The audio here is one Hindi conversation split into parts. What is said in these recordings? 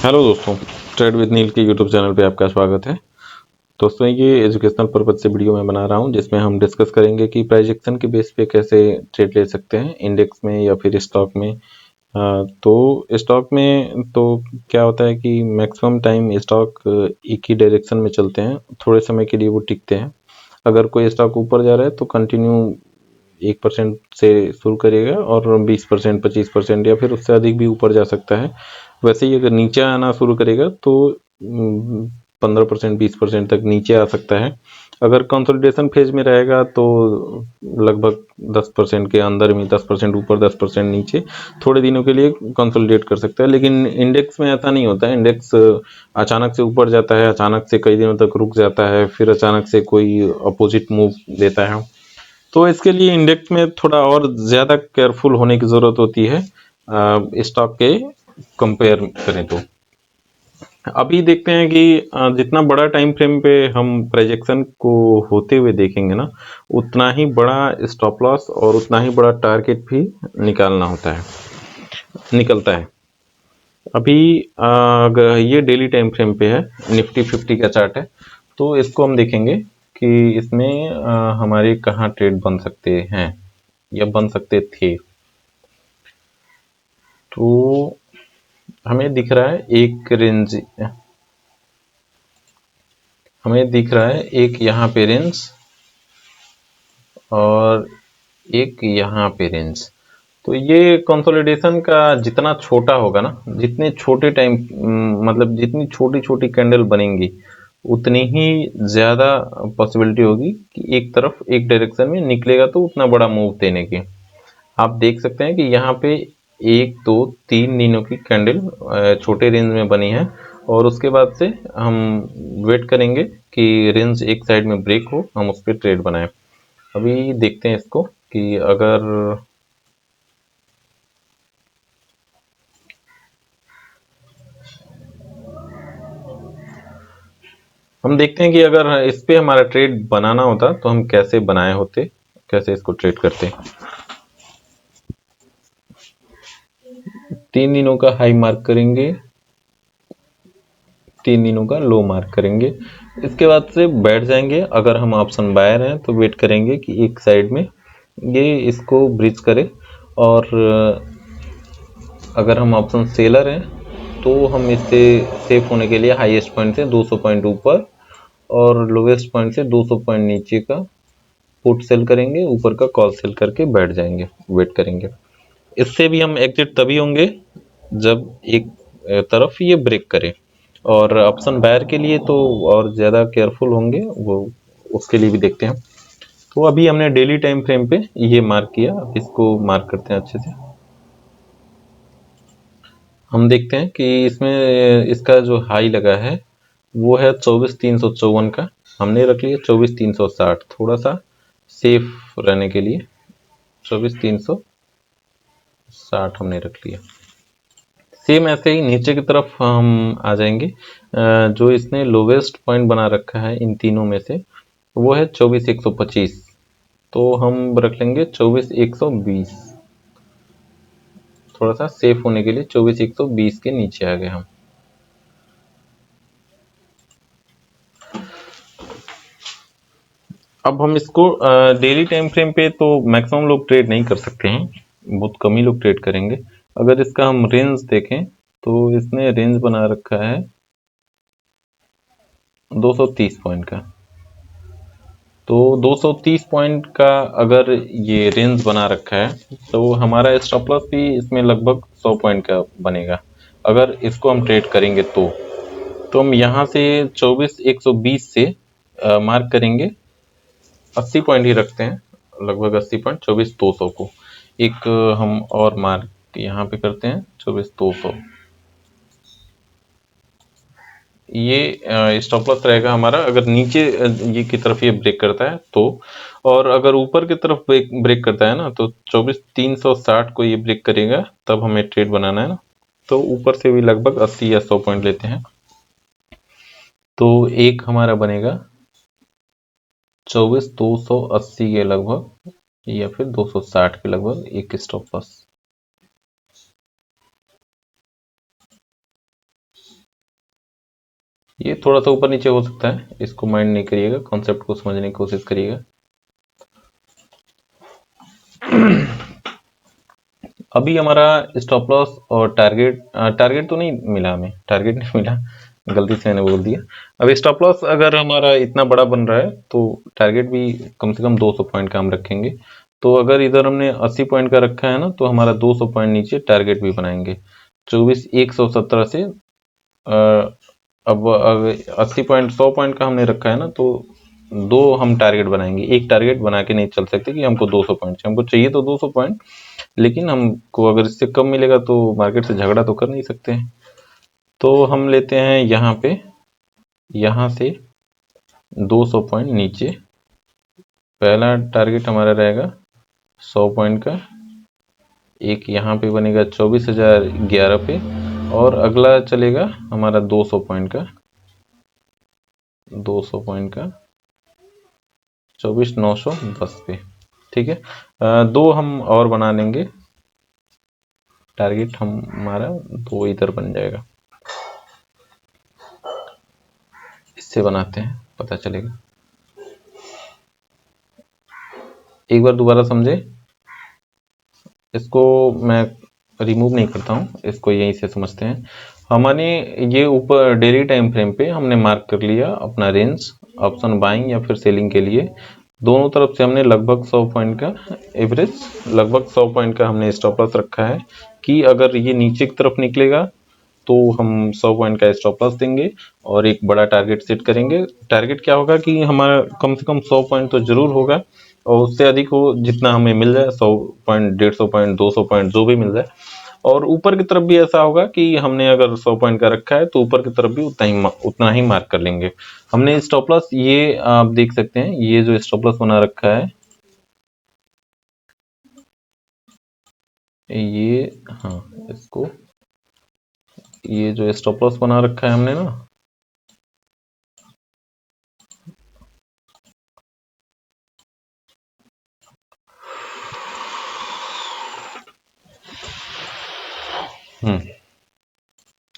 हेलो दोस्तों, ट्रेड विद नील के यूट्यूब चैनल पे आपका स्वागत है। दोस्तों, ये एजुकेशनल पर्पज से वीडियो मैं बना रहा हूँ जिसमें हम डिस्कस करेंगे कि प्राइस एक्शन के बेस पे कैसे ट्रेड ले सकते हैं इंडेक्स में या फिर स्टॉक में। तो स्टॉक में तो क्या होता है कि मैक्सिमम टाइम स्टॉक एक ही डायरेक्शन में चलते हैं, थोड़े समय के लिए वो टिकते हैं। अगर कोई स्टॉक ऊपर जा रहा है तो कंटिन्यू 1% से शुरू करिएगा और 20%, 25% या फिर उससे अधिक भी ऊपर जा सकता है। वैसे ही अगर नीचे आना शुरू करेगा तो 15%, 20% तक नीचे आ सकता है। अगर कंसोलिडेशन फेज में रहेगा तो लगभग 10% के अंदर में, 10% ऊपर, 10% नीचे थोड़े दिनों के लिए कंसोलिडेट कर सकता है। लेकिन इंडेक्स में ऐसा नहीं होता है। इंडेक्स अचानक से ऊपर जाता है, अचानक से कई दिनों तक रुक जाता है, फिर अचानक से कोई अपोजिट मूव देता है। तो इसके लिए इंडेक्स में थोड़ा और ज़्यादा केयरफुल होने की ज़रूरत होती है स्टॉक के कंपेयर करें तो। अभी देखते हैं कि जितना बड़ा टाइम फ्रेम पे हम प्रोजेक्शन को होते हुए देखेंगे ना, उतना ही बड़ा स्टॉप लॉस और उतना ही बड़ा टारगेट भी निकलता है। अभी अगर ये डेली टाइम फ्रेम पे है, निफ्टी 50 का चार्ट है, तो इसको हम देखेंगे कि इसमें हमारे कहाँ ट्रेड बन सकते हैं या बन सकते थे। तो हमें दिख रहा है एक रेंज, हमें दिख रहा है एक यहाँ पे रेंज और एक यहाँ पे रेंज। तो ये कंसोलिडेशन का जितना छोटा होगा ना, जितने छोटे टाइम मतलब जितनी छोटी छोटी कैंडल बनेंगी, उतनी ही ज़्यादा पॉसिबिलिटी होगी कि एक तरफ एक डायरेक्शन में निकलेगा तो उतना बड़ा मूव देने की। आप देख सकते हैं कि यहाँ पे 1, 2, 3 दिनों की कैंडल छोटे रेंज में बनी है और उसके बाद से हम वेट करेंगे कि रेंज एक साइड में ब्रेक हो, हम उस पर ट्रेड बनाएं। अभी देखते हैं इसको कि अगर हम देखते हैं कि अगर इस पे हमारा ट्रेड बनाना होता तो हम कैसे बनाए होते, कैसे इसको ट्रेड करते। 3 दिनों का हाई मार्क करेंगे, 3 दिनों का लो मार्क करेंगे, इसके बाद से बैठ जाएंगे। अगर हम ऑप्शन बायर हैं तो वेट करेंगे कि एक साइड में ये इसको ब्रिज करे, और अगर हम ऑप्शन सेलर हैं तो हम इससे सेफ होने के लिए हाईएस्ट पॉइंट से 200 पॉइंट ऊपर और लोवेस्ट पॉइंट से 200 पॉइंट नीचे का पुट सेल करेंगे, ऊपर का कॉल सेल करके बैठ जाएंगे, वेट करेंगे। इससे भी हम एग्जिट तभी होंगे जब एक तरफ ये ब्रेक करे। और ऑप्शन बायर के लिए तो और ज़्यादा केयरफुल होंगे, वो उसके लिए भी देखते हैं। तो अभी हमने डेली टाइम फ्रेम पे ये मार्क किया, अब इसको मार्क करते हैं अच्छे से। हम देखते हैं कि इसमें इसका जो हाई लगा है वो है 24,354 का। हमने रख लिया 24,360, थोड़ा सा सेफ रहने के लिए 24,360 हमने रख लिया। सेम ऐसे ही नीचे की तरफ हम आ जाएंगे। जो इसने लोवेस्ट पॉइंट बना रखा है इन तीनों में से वो है 24,125, तो हम रख लेंगे 24,120। थोड़ा सा सेफ होने के लिए 24,120 के नीचे आ गए हम। अब हम इसको डेली टाइम फ्रेम पे तो मैक्सिमम लोग ट्रेड नहीं कर सकते हैं, बहुत कम ही लोग ट्रेड करेंगे। अगर इसका हम रेंज देखें तो इसने रेंज बना रखा है 230 पॉइंट का। तो 230 पॉइंट का अगर ये रेंज बना रखा है तो हमारा स्टॉप लॉस भी इसमें लगभग 100 पॉइंट का बनेगा। अगर इसको हम ट्रेड करेंगे तो हम यहाँ से 24,120 से मार्क करेंगे, 80 पॉइंट ही रखते हैं, लगभग 80 पॉइंट, 24,200 को एक हम और मार्क यहाँ पे करते हैं 24,200। ये स्टॉप लॉस रहेगा हमारा अगर नीचे ये की तरफ ये ब्रेक करता है तो। और अगर ऊपर की तरफ ब्रेक करता है ना तो 24,360 को ये ब्रेक करेगा, तब हमें ट्रेड बनाना है ना। तो ऊपर से भी लगभग 80 या 100 पॉइंट लेते हैं, तो एक हमारा बनेगा 24,280 के लगभग या फिर 260 के लगभग एक स्टॉप लॉस। ये थोड़ा सा ऊपर नीचे हो सकता है, इसको माइंड नहीं करिएगा, कॉन्सेप्ट को समझने की कोशिश करिएगा। अभी हमारा स्टॉप लॉस और टारगेट तो नहीं मिला, हमें टारगेट नहीं मिला, गलती से मैंने बोल दिया। अब स्टॉप लॉस अगर हमारा इतना बड़ा बन रहा है तो टारगेट भी कम से कम 200 पॉइंट का हम रखेंगे। तो अगर इधर हमने 80 पॉइंट का रखा है ना, तो हमारा 200 पॉइंट नीचे टारगेट भी बनाएंगे। 24,117 से अब 80 पॉइंट 100 पॉइंट का हमने रखा है ना, तो दो हम टारगेट बनाएंगे। एक टारगेट बना के नहीं चल सकते कि हमको 200 पॉइंट चाहिए, हमको चाहिए तो 200 पॉइंट, लेकिन हमको अगर इससे कम मिलेगा तो मार्केट से झगड़ा तो कर नहीं सकते हैं। तो हम लेते हैं यहाँ पे, यहाँ से 200 पॉइंट नीचे पहला टारगेट हमारा रहेगा 100 पॉइंट का, एक यहाँ पे बनेगा 24,011 पे, और अगला चलेगा हमारा 200 पॉइंट का, 200 पॉइंट का 24,910 पे। ठीक है, दो हम और बना लेंगे टारगेट, हमारा दो इधर बन जाएगा। इससे बनाते हैं, पता चलेगा। एक बार दोबारा समझे, इसको मैं रिमूव नहीं करता हूँ, इसको यहीं से समझते हैं। हमने ये ऊपर डेली टाइम फ्रेम पे हमने मार्क कर लिया अपना रेंज, ऑप्शन बाइंग या फिर सेलिंग के लिए। दोनों तरफ से हमने लगभग 100 पॉइंट का एवरेज, लगभग 100 पॉइंट का हमने स्टॉप लॉस रखा है कि अगर ये नीचे की तरफ निकलेगा तो हम 100 पॉइंट का स्टॉप लॉस देंगे और एक बड़ा टारगेट सेट करेंगे। टारगेट क्या होगा कि हमारा कम से कम 100 पॉइंट तो जरूर होगा, और उससे अधिक हो जितना हमें मिल जाए, 100 पॉइंट 150 पॉइंट 200 पॉइंट जो भी मिल जाए। और ऊपर की तरफ भी ऐसा होगा कि हमने अगर 100 पॉइंट का रखा है तो ऊपर की तरफ भी उतना ही मार्क कर लेंगे। हमने स्टॉप लॉस, ये आप देख सकते हैं, ये जो स्टॉप लॉस बना रखा है ये, हाँ इसको, ये जो स्टॉप लॉस बना रखा है हमने ना,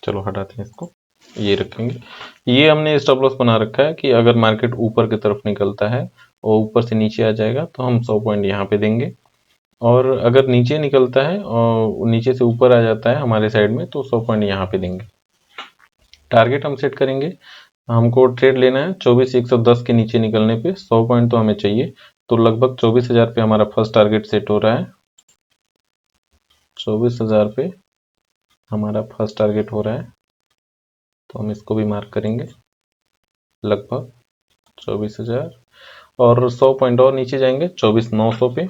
चलो हटाते हैं इसको, ये रखेंगे। ये हमने स्टॉप लॉस बना रखा है कि अगर मार्केट ऊपर की तरफ निकलता है और ऊपर से नीचे आ जाएगा तो हम 100 पॉइंट यहाँ पे देंगे, और अगर नीचे निकलता है और नीचे से ऊपर आ जाता है हमारे साइड में तो 100 पॉइंट यहाँ पे देंगे। टारगेट हम सेट करेंगे, हमको ट्रेड लेना है 24,110 के नीचे निकलने पे 100 पॉइंट तो हमें चाहिए। तो लगभग 24,000 पे हमारा फर्स्ट टारगेट सेट हो रहा है, 24,000 पे हमारा फर्स्ट टारगेट हो रहा है, तो हम इसको भी मार्क करेंगे लगभग 24,000, और 100 पॉइंट और नीचे जाएंगे 24,900 पे,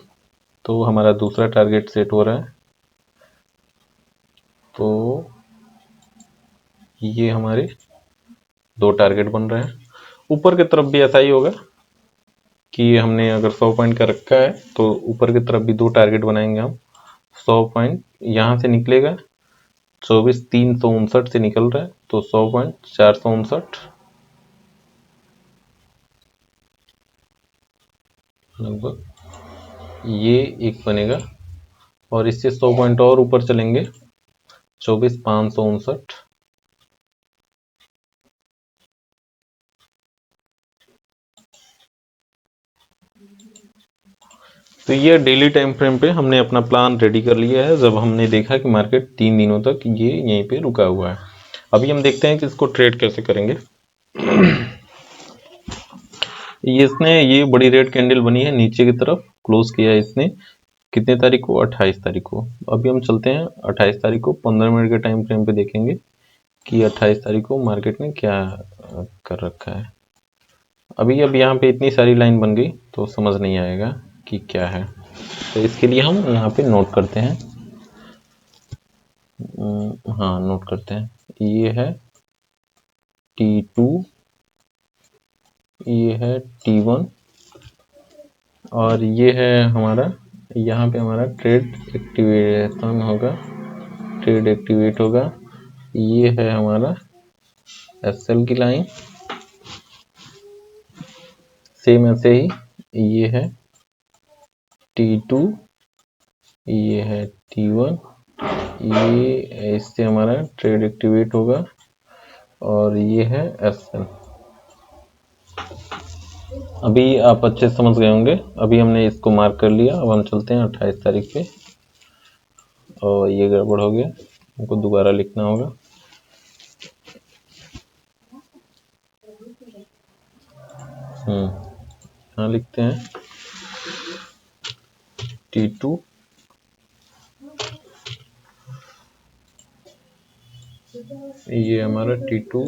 तो हमारा दूसरा टारगेट सेट हो रहा है। तो ये हमारे दो टारगेट बन रहे हैं। ऊपर की तरफ भी ऐसा ही होगा कि हमने अगर 100 पॉइंट का रखा है तो ऊपर की तरफ भी दो टारगेट बनाएंगे हम। 100 पॉइंट यहाँ से निकलेगा, 24,359 से निकल रहा है, तो 100 पॉइंट 459 लगभग, ये एक बनेगा। और इससे 100 पॉइंट और ऊपर चलेंगे, 24,559, तो ये डेली टाइम फ्रेम पे हमने अपना प्लान रेडी कर लिया है। जब हमने देखा कि मार्केट 3 दिनों तक ये यहीं पे रुका हुआ है, अभी हम देखते हैं कि इसको ट्रेड कैसे करेंगे। इसने ये बड़ी रेड कैंडल बनी है, नीचे की तरफ क्लोज किया है इसने, कितने तारीख को, 28 तारीख को। अभी हम चलते हैं 28 तारीख को 15 मिनट के टाइम फ्रेम पे देखेंगे कि 28 तारीख को मार्केट ने क्या कर रखा है। अभी अब यहाँ पे इतनी सारी लाइन बन गई तो समझ नहीं आएगा कि क्या है, तो इसके लिए हम यहाँ पे नोट करते हैं। हाँ नोट करते हैं, ये है T2, ये है T1, और ये है हमारा, यहाँ पे हमारा ट्रेड एक्टिवेशन होगा, ट्रेड एक्टिवेट होगा। ये है हमारा SL की लाइन, सेम ऐसे ही ये है T2, ये है T1, ये इससे हमारा ट्रेड एक्टिवेट होगा। और ये है SN। अभी आप अच्छे से समझ गए होंगे। अभी हमने इसको मार्क कर लिया। अब हम चलते हैं 28 तारीख पे। और ये गड़बड़ हो गया, हमको दोबारा लिखना होगा। यहाँ लिखते हैं T2 ये हमारा T2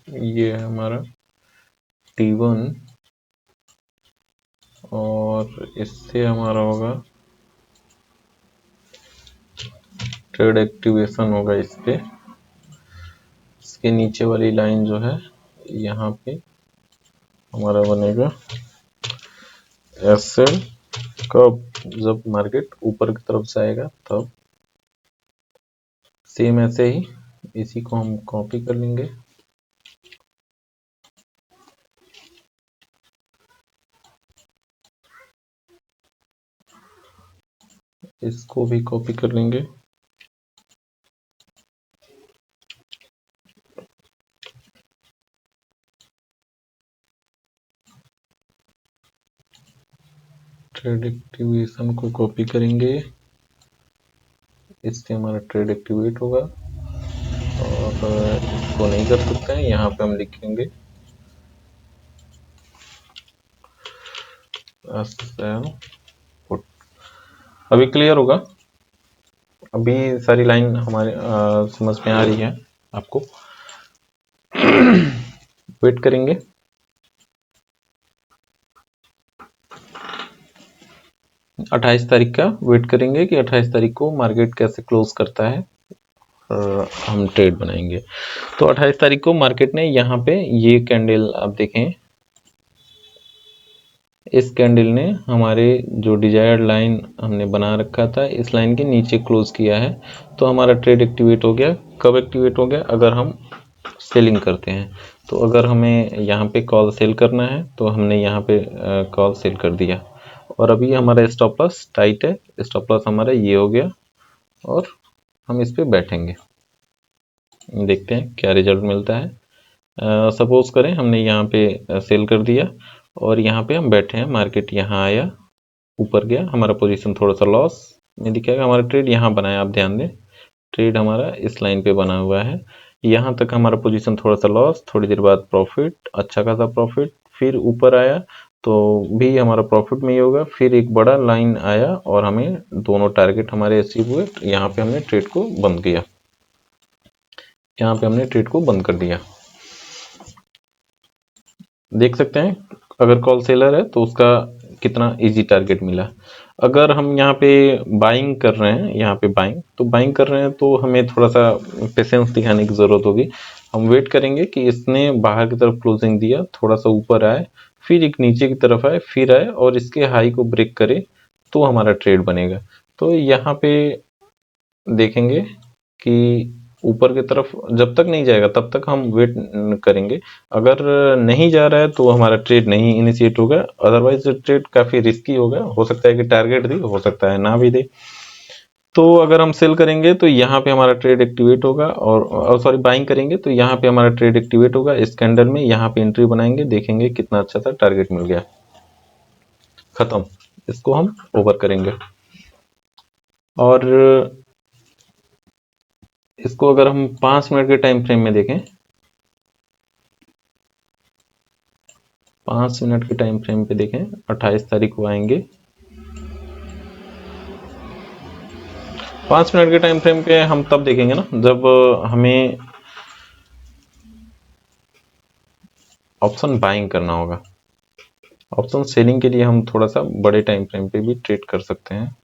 ये है हमारा T1 और इससे हमारा होगा ट्रेड एक्टिवेशन होगा इस पे। इसके नीचे वाली लाइन जो है यहाँ पे हमारा बनेगा SL। कब? जब मार्केट ऊपर की तरफ जाएगा तब। सेम ऐसे ही इसी को हम कॉपी कर लेंगे। इसको भी कॉपी कर लेंगे। ट्रेड एक्टिवेशन को कॉपी करेंगे, इससे हमारा ट्रेड एक्टिवेट होगा। और इसको नहीं कर सकते हैं, यहाँ पे हम लिखेंगे पुट। अभी क्लियर होगा। अभी सारी लाइन हमारे समझ में आ रही है आपको। वेट करेंगे। अट्ठाईस तारीख का वेट करेंगे कि 28 तारीख को मार्केट कैसे क्लोज करता है, हम ट्रेड बनाएंगे। तो 28 तारीख को मार्केट ने यहाँ पे ये कैंडल आप देखें, इस कैंडल ने हमारे जो डिजायर्ड लाइन हमने बना रखा था इस लाइन के नीचे क्लोज किया है। तो हमारा ट्रेड एक्टिवेट हो गया। कब एक्टिवेट हो गया? अगर हम सेलिंग करते हैं। तो अगर हमें यहाँ पे कॉल सेल करना है तो हमने यहाँ पे कॉल सेल कर दिया। और अभी हमारा स्टॉप लॉस टाइट है। स्टॉप लॉस हमारा ये हो गया और हम इस पे बैठेंगे। देखते हैं क्या रिजल्ट मिलता है। सपोज करें हमने यहाँ पे सेल कर दिया और यहाँ पे हम बैठे हैं। मार्केट यहाँ आया, ऊपर गया, हमारा पोजीशन थोड़ा सा लॉस में दिखेगा। हमारा ट्रेड यहाँ बना है, आप ध्यान दें, ट्रेड हमारा इस लाइन पे बना हुआ है। यहाँ तक हमारा पोजीशन थोड़ा सा लॉस, थोड़ी देर बाद प्रॉफिट, अच्छा खासा प्रॉफिट, फिर ऊपर आया तो भी हमारा प्रॉफिट में ही होगा। फिर एक बड़ा लाइन आया और हमें दोनों टारगेट हमारे अचीव हुए। यहाँ पे हमने ट्रेड को बंद किया, यहाँ पे हमने ट्रेड को बंद कर दिया। देख सकते हैं अगर कॉल सेलर है तो उसका कितना इजी टारगेट मिला। अगर हम यहाँ पे बाइंग कर रहे हैं, यहाँ पे बाइंग कर रहे हैं तो हमें थोड़ा सा पेशेंस दिखाने की जरूरत होगी। हम वेट करेंगे कि इसने बाहर की तरफ क्लोजिंग दिया, थोड़ा सा ऊपर आए, फिर एक नीचे की तरफ आए, फिर आए और इसके हाई को ब्रेक करे तो हमारा ट्रेड बनेगा। तो यहाँ पे देखेंगे कि ऊपर की तरफ जब तक नहीं जाएगा तब तक हम वेट करेंगे। अगर नहीं जा रहा है तो हमारा ट्रेड नहीं इनिशिएट होगा। अदरवाइज ट्रेड काफी रिस्की होगा, हो सकता है कि टारगेट दे, हो सकता है ना भी दे। तो अगर हम सेल करेंगे तो यहाँ पे हमारा ट्रेड एक्टिवेट होगा और सॉरी बाइंग करेंगे तो यहाँ पे हमारा ट्रेड एक्टिवेट होगा। इस कैंडल में यहाँ पे एंट्री बनाएंगे, देखेंगे कितना अच्छा सा टारगेट मिल गया, खत्म। इसको हम ओवर करेंगे। और इसको अगर हम 5 मिनट के टाइम फ्रेम में देखें, 5 मिनट के टाइम फ्रेम पे देखें, 28 तारीख को आएंगे। 5 मिनट के टाइम फ्रेम पे हम तब देखेंगे ना जब हमें ऑप्शन बाइंग करना होगा। ऑप्शन सेलिंग के लिए हम थोड़ा सा बड़े टाइम फ्रेम पे भी ट्रेड कर सकते हैं।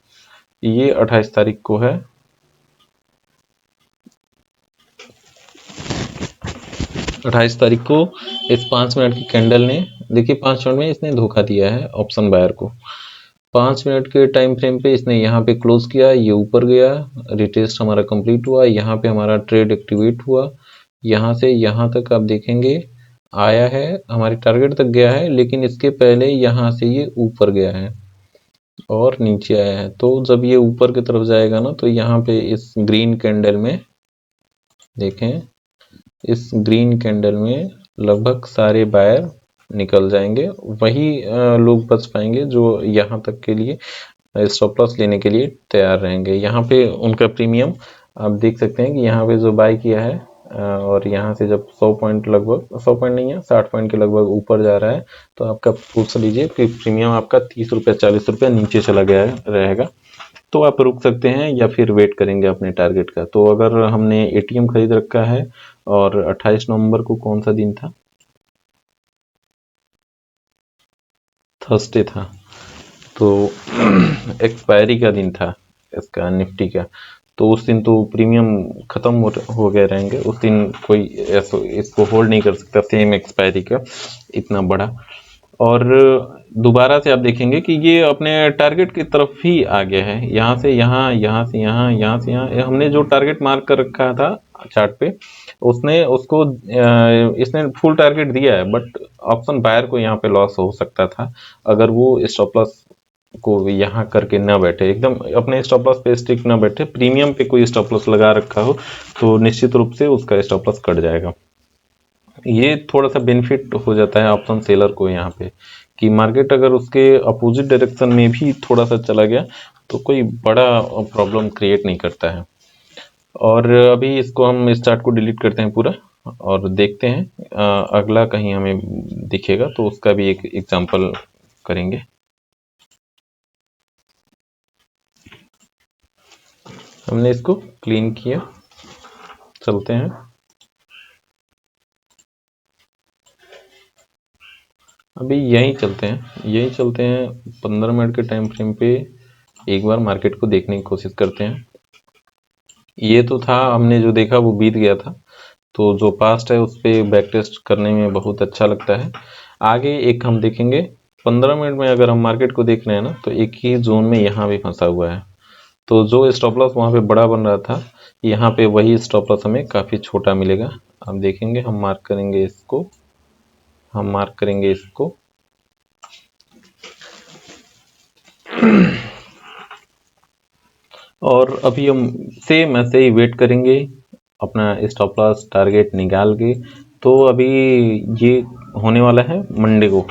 ये 28 तारीख को है। 28 तारीख को इस 5 मिनट की कैंडल ने, देखिए 5 मिनट में इसने धोखा दिया है ऑप्शन बायर को। 5 मिनट के टाइम फ्रेम पे इसने यहाँ पे क्लोज किया, ये ऊपर गया, रिटेस्ट हमारा कंप्लीट हुआ, यहाँ पे हमारा ट्रेड एक्टिवेट हुआ। यहाँ से यहाँ तक आप देखेंगे आया है, हमारे टारगेट तक गया है, लेकिन इसके पहले यहाँ से ये ऊपर गया है। और नीचे आया है। तो जब ये ऊपर की तरफ जाएगा ना, तो यहाँ पे इस ग्रीन कैंडल में देखें, इस ग्रीन कैंडल में लगभग सारे बायर निकल जाएंगे। वही लोग बच पाएंगे जो यहाँ तक के लिए स्टॉप लॉस लेने के लिए तैयार रहेंगे। यहाँ पे उनका प्रीमियम आप देख सकते हैं कि यहाँ पे जो बाय किया है और यहाँ से जब 100 पॉइंट, लगभग 100 पॉइंट नहीं है, 60 पॉइंट के लगभग ऊपर जा रहा है, तो आपका पूछ लीजिए कि प्रीमियम आपका 30 रुपये 40 रुपये नीचे चला गया रहेगा। तो आप रुक सकते हैं या फिर वेट करेंगे अपने टारगेट का। तो अगर हमने एटीएम खरीद रखा है और 28 नवंबर को कौन सा दिन था, थर्सडे था, तो एक्सपायरी का दिन था इसका निफ्टी का। तो उस दिन तो प्रीमियम खत्म हो गए रहेंगे, उस दिन कोई ऐसा इसको होल्ड नहीं कर सकता सेम एक्सपायरी का इतना बड़ा। और दोबारा से आप देखेंगे कि ये अपने टारगेट की तरफ ही आ गया है, यहाँ से यहाँ, यहाँ से यहाँ, यहाँ से यहाँ। हमने जो टारगेट मार्क कर रखा था चार्ट पे, उसने उसको इसने फुल टारगेट दिया है, बट ऑप्शन बायर को यहाँ पे लॉस हो सकता था अगर वो स्टॉप लॉस को यहाँ करके ना बैठे, एकदम अपने स्टॉप लॉस पे स्टिक ना बैठे, प्रीमियम पे कोई स्टॉप लॉस लगा रखा हो तो निश्चित रूप से उसका स्टॉप लॉस कट जाएगा। ये थोड़ा सा बेनिफिट हो जाता है ऑप्शन सेलर को यहाँ पे, कि मार्केट अगर उसके अपोजिट डायरेक्शन में भी थोड़ा सा चला गया तो कोई बड़ा प्रॉब्लम क्रिएट नहीं करता है। और अभी इसको हम इस चार्ट को डिलीट करते हैं पूरा और देखते हैं अगला कहीं हमें दिखेगा तो उसका भी एक एग्जांपल करेंगे। हमने इसको क्लीन किया, चलते हैं। अभी यहीं चलते हैं 15 मिनट के टाइम फ्रेम पे एक बार मार्केट को देखने की कोशिश करते हैं। ये तो था, हमने जो देखा वो बीत गया था, तो जो पास्ट है उस पर बैक टेस्ट करने में बहुत अच्छा लगता है। आगे एक हम देखेंगे 15 मिनट में, अगर हम मार्केट को देख रहे हैं ना, तो एक ही जोन में यहाँ भी फंसा हुआ है। तो जो स्टॉप लॉस वहाँ पे बड़ा बन रहा था, यहाँ पे वही स्टॉप लॉस हमें काफ़ी छोटा मिलेगा। आप देखेंगे, हम मार्क करेंगे इसको, और अभी हम सेम ऐसे ही वेट करेंगे अपना स्टॉप लॉस टारगेट निकाल के। तो अभी ये होने वाला है मंडे को,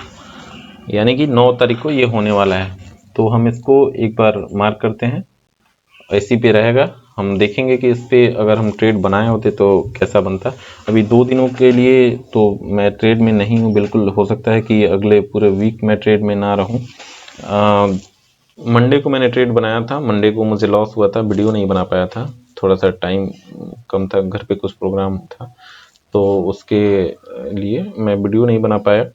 यानी कि 9 तारीख को ये होने वाला है। तो हम इसको एक बार मार्क करते हैं, इसी पे रहेगा। हम देखेंगे कि इस पे अगर हम ट्रेड बनाए होते तो कैसा बनता। अभी 2 दिनों के लिए तो मैं ट्रेड में नहीं हूँ, बिल्कुल हो सकता है कि अगले पूरे वीक में ट्रेड में ना रहूँ। मंडे को मैंने ट्रेड बनाया था, मंडे को मुझे लॉस हुआ था, वीडियो नहीं बना पाया था, थोड़ा सा टाइम कम था, घर पे कुछ प्रोग्राम था, तो उसके लिए मैं वीडियो नहीं बना पाया।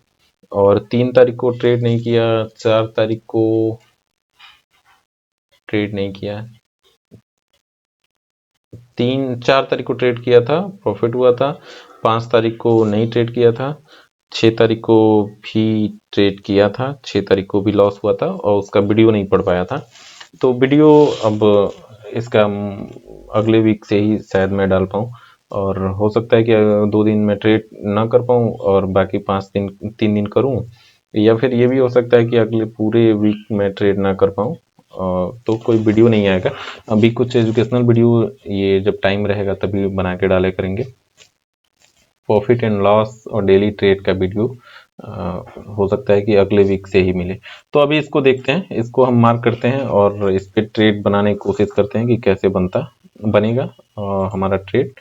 और 3 तारीख को ट्रेड नहीं किया, 4 तारीख को ट्रेड नहीं किया, 4 तारीख को ट्रेड किया था, प्रॉफिट हुआ था। 5 तारीख को नहीं ट्रेड किया था, 6 तारीख को भी ट्रेड किया था, 6 तारीख को भी लॉस हुआ था और उसका वीडियो नहीं पढ़ पाया था। तो वीडियो अब इसका अगले वीक से ही शायद मैं डाल पाऊँ, और हो सकता है कि 2 दिन में ट्रेड ना कर पाऊँ और बाकी 3 दिन करूँ, या फिर ये भी हो सकता है कि अगले पूरे वीक में ट्रेड ना कर पाऊँ, तो कोई वीडियो नहीं आएगा। अभी कुछ एजुकेशनल वीडियो ये जब टाइम रहेगा तभी बना के डाले करेंगे। प्रॉफिट एंड लॉस और डेली ट्रेड का वीडियो हो सकता है कि अगले वीक से ही मिले। तो अभी इसको देखते हैं, इसको हम मार्क करते हैं और इस पे ट्रेड बनाने की कोशिश करते हैं कि कैसे बनेगा हमारा ट्रेड,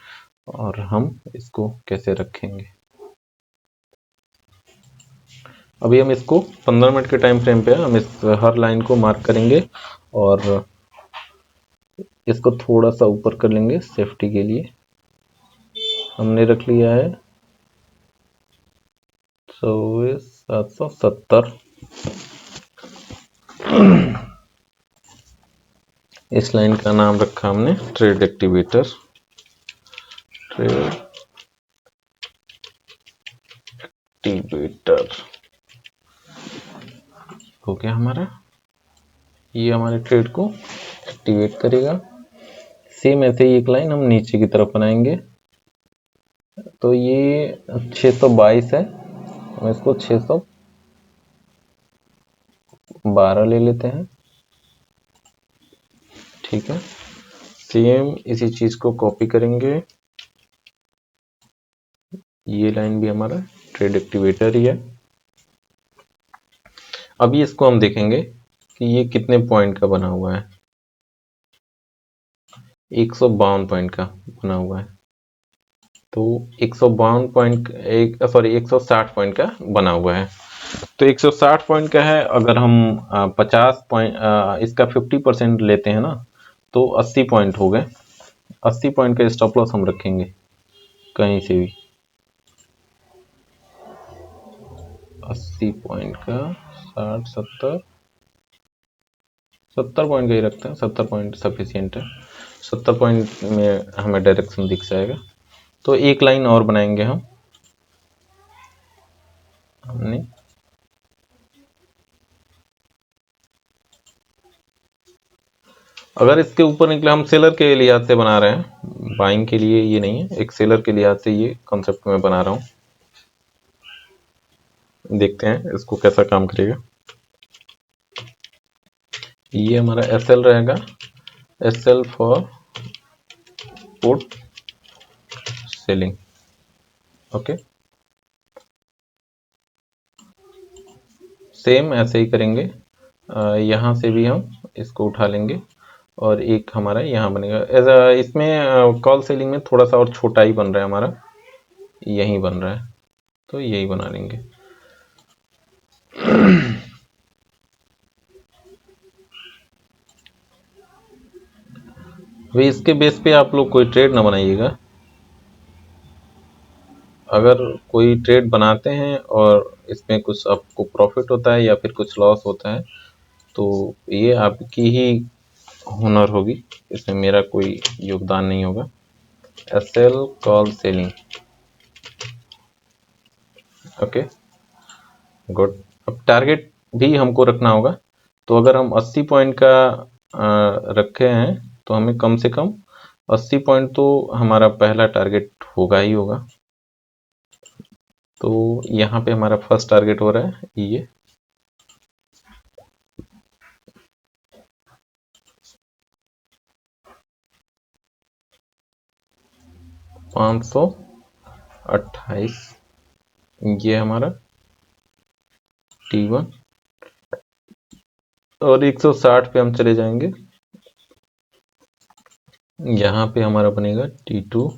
और हम इसको कैसे रखेंगे। अभी हम इसको 15 मिनट के टाइम फ्रेम पे हम इस हर लाइन को मार्क करेंगे और इसको थोड़ा सा ऊपर कर लेंगे सेफ्टी के लिए। हमने रख लिया है 24,770। इस लाइन का नाम रखा हमने ट्रेड एक्टिवेटर। हो गया हमारा, ये हमारे ट्रेड को एक्टिवेट करेगा। सेम ऐसे ही एक लाइन हम नीचे की तरफ बनाएंगे। तो ये 622 है, हम इसको 612 ले लेते हैं। ठीक है, सेम इसी चीज को कॉपी करेंगे। ये लाइन भी हमारा ट्रेड एक्टिवेटर ही है। अभी इसको हम देखेंगे कि ये कितने पॉइंट का बना हुआ है। 152 पॉइंट का बना हुआ है। तो 152 पॉइंट 160 पॉइंट का बना हुआ है। तो 160 पॉइंट का है। अगर हम 50 पॉइंट इसका 50% लेते हैं ना, तो 80 पॉइंट हो गए। 80 पॉइंट का स्टॉप लॉस हम रखेंगे कहीं से भी। 80 पॉइंट का 60 70 पॉइंट का ही रखते हैं। 70 पॉइंट सफिशियंट है। 70 पॉइंट में हमें डायरेक्शन दिख जाएगा। तो एक लाइन और बनाएंगे हमने अगर इसके ऊपर निकले, हम सेलर के लिहाज से बना रहे हैं, बाइंग के लिए ये नहीं है, एक सेलर के लिहाज से ये कॉन्सेप्ट में बना रहा हूँ। देखते हैं इसको कैसा काम करेगा। ये हमारा SL रहेगा, SL for put selling. Okay, same ऐसे ही करेंगे। यहाँ से भी हम इसको उठा लेंगे और एक हमारा यहाँ बनेगा। इसमें कॉल सेलिंग में थोड़ा सा और छोटा ही बन रहा है हमारा, यही बन रहा है, तो यही बना लेंगे। अभी इसके बेस पे आप लोग कोई ट्रेड ना बनाइएगा। अगर कोई ट्रेड बनाते हैं और इसमें कुछ आपको प्रॉफिट होता है या फिर कुछ लॉस होता है, तो ये आपकी ही हुनर होगी, इसमें मेरा कोई योगदान नहीं होगा। SL call selling. Okay, good. अब टारगेट भी हमको रखना होगा। तो अगर हम 80 पॉइंट का रखे हैं, तो हमें कम से कम 80 पॉइंट तो हमारा पहला टारगेट होगा ही होगा। तो यहाँ पे हमारा फर्स्ट टारगेट हो रहा है ये 528। ये हमारा T1 और 160 पे हम चले जाएंगे। यहाँ पे हमारा बनेगा T2।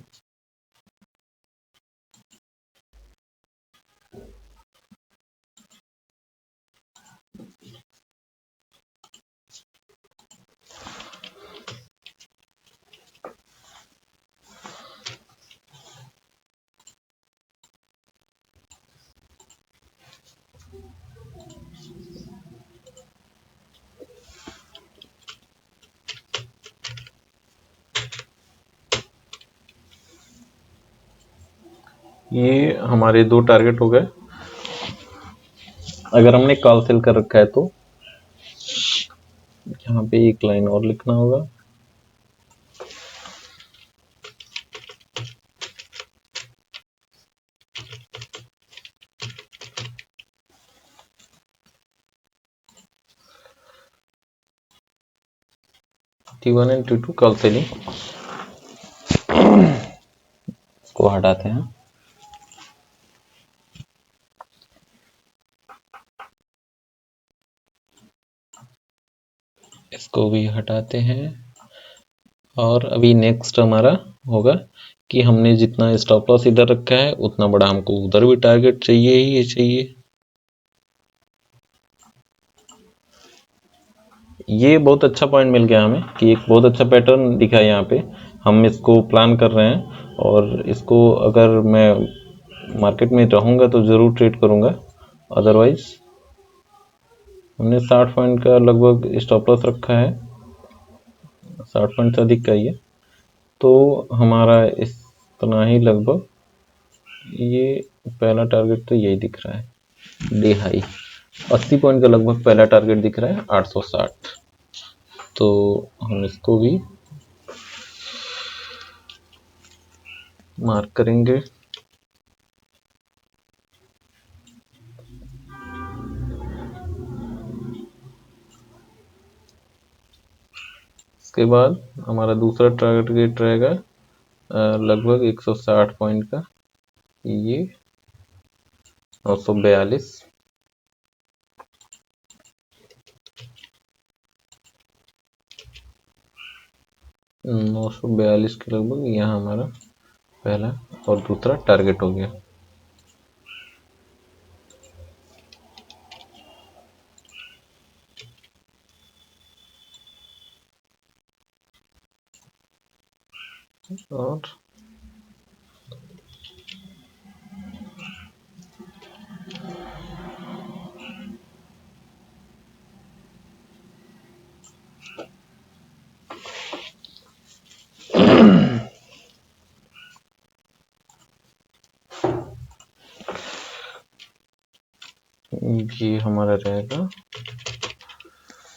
ये हमारे दो टारगेट हो गए। अगर हमने कॉल सेल कर रखा है तो यहाँ पे एक लाइन और लिखना होगा। T1 and T2 call selling. इसको हटाते हैं। इसको भी हटाते हैं। और अभी नेक्स्ट हमारा होगा कि हमने जितना स्टॉप लॉस इधर रखा है उतना बड़ा हमको उधर भी टारगेट चाहिए ही चाहिए। ये बहुत अच्छा पॉइंट मिल गया हमें कि एक बहुत अच्छा पैटर्न दिखा है यहाँ पे। हम इसको प्लान कर रहे हैं और इसको अगर मैं मार्केट में रहूँगा तो ज़रूर ट्रेड करूँगा। अदरवाइज हमने 60 पॉइंट का लगभग स्टॉप लॉस रखा है, 60 पॉइंट से अधिक का ही है। तो हमारा इतना ही लगभग, ये पहला टारगेट तो यही दिख रहा है, डे हाई 80 पॉइंट का लगभग पहला टारगेट दिख रहा है 860। तो हम इसको भी मार्क करेंगे। उसके बाद हमारा दूसरा टारगेट रहेगा लगभग 160 पॉइंट का, ये 942, 942 के लगभग यहाँ हमारा पहला और दूसरा टारगेट हो गया। और ये हमारा रहेगा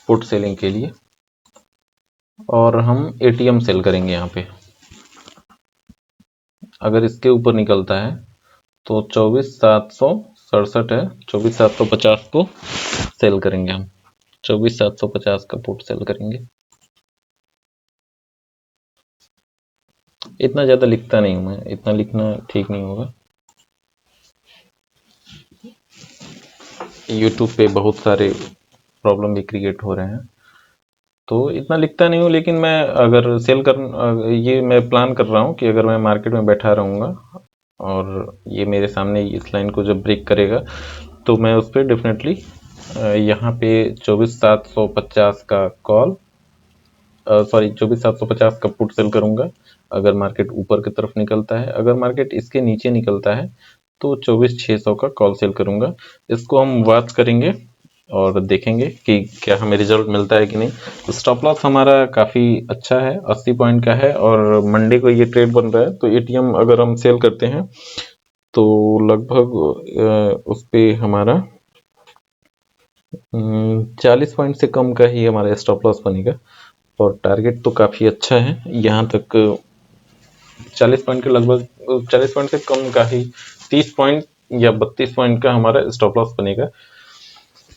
पुट सेलिंग के लिए, और हम एटीएम सेल करेंगे यहाँ पे। अगर इसके ऊपर निकलता है तो 24,767 है, 24,750 को सेल करेंगे हम, 24,750 का पुट सेल करेंगे। इतना ज़्यादा लिखता नहीं हूँ मैं, इतना लिखना ठीक नहीं होगा। यूट्यूब पे बहुत सारे प्रॉब्लम भी क्रिएट हो रहे हैं, तो इतना लिखता नहीं हूँ। लेकिन मैं अगर सेल कर ये मैं प्लान कर रहा हूँ कि अगर मैं मार्केट में बैठा रहूँगा और ये मेरे सामने इस लाइन को जब ब्रेक करेगा तो मैं उस पर डेफिनेटली यहाँ पे 24,750 का कॉल, सॉरी 24,750 का पुट सेल करूँगा अगर मार्केट ऊपर की तरफ निकलता है। अगर मार्केट इसके नीचे निकलता है तो 24,600 का कॉल सेल करूँगा। इसको हम वॉच करेंगे और देखेंगे कि क्या हमें रिजल्ट मिलता है कि नहीं। तो स्टॉप लॉस हमारा काफ़ी अच्छा है, 80 पॉइंट का है, और मंडे को ये ट्रेड बन रहा है। तो एटीएम अगर हम सेल करते हैं तो लगभग उस पर हमारा 40 पॉइंट से कम का ही हमारा स्टॉप लॉस बनेगा, और टारगेट तो काफ़ी अच्छा है। यहाँ तक 40 पॉइंट के लगभग, 40 पॉइंट से कम का ही 30 पॉइंट या 32 पॉइंट का हमारा स्टॉप लॉस बनेगा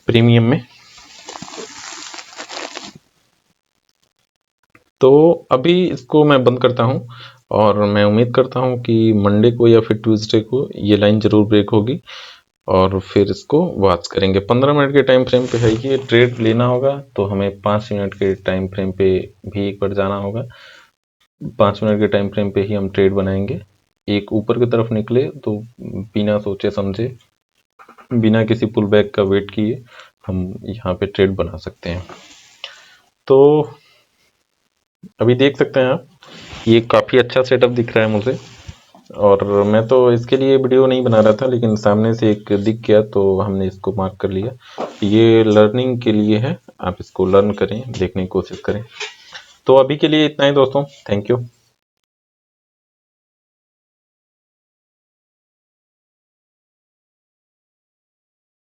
प्रीमियम में। तो अभी इसको मैं बंद करता हूं, और मैं उम्मीद करता हूं कि मंडे को या फिर ट्यूसडे को ये लाइन जरूर ब्रेक होगी, और फिर इसको वॉच करेंगे। 15 मिनट के टाइम फ्रेम पे है ये ट्रेड लेना होगा, तो हमें 5 मिनट के टाइम फ्रेम पे भी एक बार जाना होगा। 5 मिनट के टाइम फ्रेम पे ही हम ट्रेड बनाएंगे। एक ऊपर की तरफ निकले तो बिना सोचे समझे, बिना किसी पुल बैक का वेट किए हम यहाँ पे ट्रेड बना सकते हैं। तो अभी देख सकते हैं आप, ये काफ़ी अच्छा सेटअप दिख रहा है मुझे, और मैं तो इसके लिए वीडियो नहीं बना रहा था, लेकिन सामने से एक दिख गया तो हमने इसको मार्क कर लिया। ये लर्निंग के लिए है, आप इसको लर्न करें, देखने की कोशिश करें। तो अभी के लिए इतना ही दोस्तों, थैंक यू।